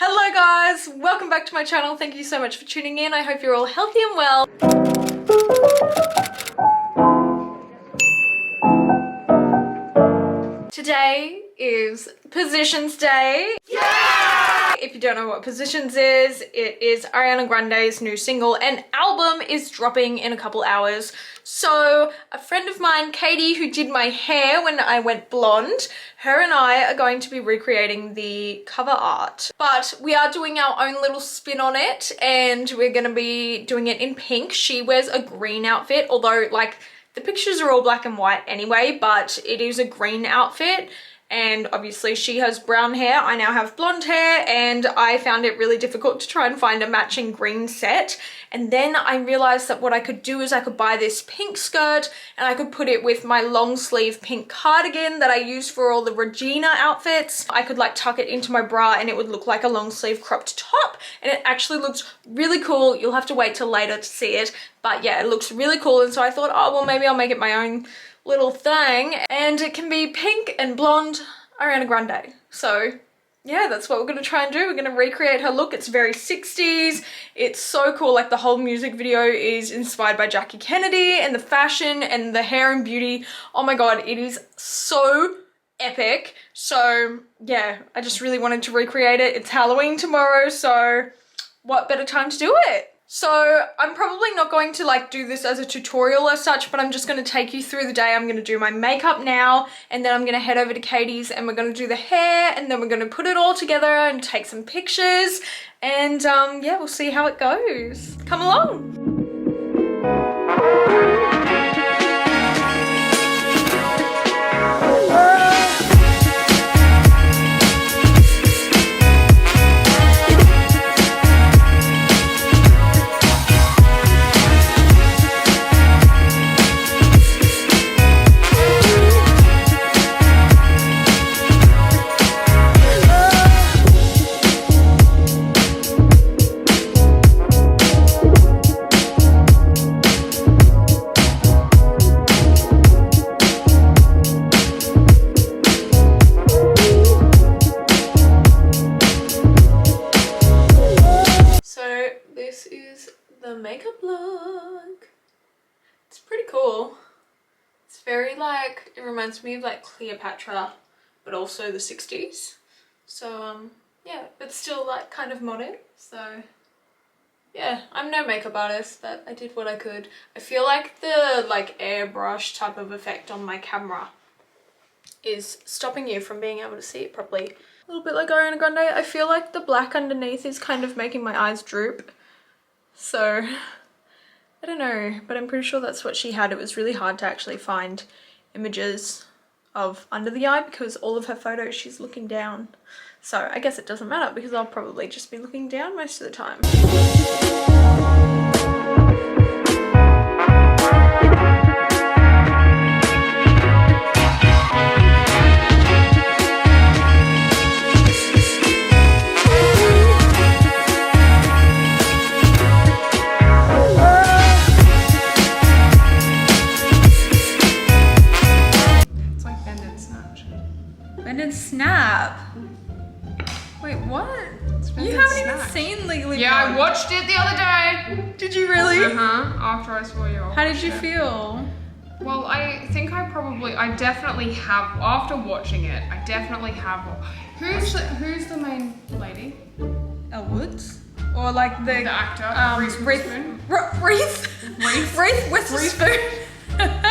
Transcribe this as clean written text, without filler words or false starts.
Hello guys, welcome back to my channel. Thank you so much for tuning in. I hope you're all healthy and well. Today is Positions Day. Yeah! If you don't know what Positions is, it is Ariana Grande's new single and album is dropping in a couple hours. So a friend of mine, Katie, who did my hair when I went blonde, her and I are going to be recreating the cover art. But we are doing our own little spin on it and we're gonna be doing it in pink. She wears a green outfit, although like the pictures are all black and white anyway, but it is a green outfit. And obviously she has brown hair, I now have blonde hair, and I found it really difficult to try and find a matching green set. And then I realized that what I could do is I could buy this pink skirt and I could put it with my long sleeve pink cardigan that I use for all the Regina outfits. I could like tuck it into my bra and it would look like a long sleeve cropped top, and it actually looks really cool. You'll have to wait till later to see it, but yeah, it looks really cool. And so I thought, oh well, maybe I'll make it my own little thing, and it can be pink and blonde Ariana Grande. So yeah, that's what we're gonna try and do. We're gonna recreate her look. It's very 60s. It's so cool. Like the whole music video is inspired by Jackie Kennedy, and the fashion and the hair and beauty. Oh my god, it is so epic. So yeah, I just really wanted to recreate it. It's Halloween tomorrow, so what better time to do it? So I'm probably not going to like do this as a tutorial as such, but I'm just going to take you through the day. I'm going to do my makeup now, and then I'm going to head over to Katie's and we're going to do the hair, and then we're going to put it all together and take some pictures, and yeah, we'll see how it goes. Come along. Makeup look. It's pretty cool. It's very like, it reminds me of like Cleopatra, but also the 60s. So yeah, but still like kind of modern. So yeah, I'm no makeup artist, but I did what I could. I feel like the like airbrush type of effect on my camera is stopping you from being able to see it properly. A little bit like Ariana Grande. I feel like the black underneath is kind of making my eyes droop. So, I don't know, but I'm pretty sure that's what she had. It was really hard to actually find images of under the eye because all of her photos she's looking down. So I guess it doesn't matter because I'll probably just be looking down most of the time. Snap. Wait, what? You haven't even seen Legally Yeah, Blonde. I watched it the other day. Did you really? After I saw you. How did you feel? Well, I think I definitely have, after watching it, I definitely have. Who's the main lady? Elle Woods? Or like the actor? Reese Witherspoon? Reese Witherspoon.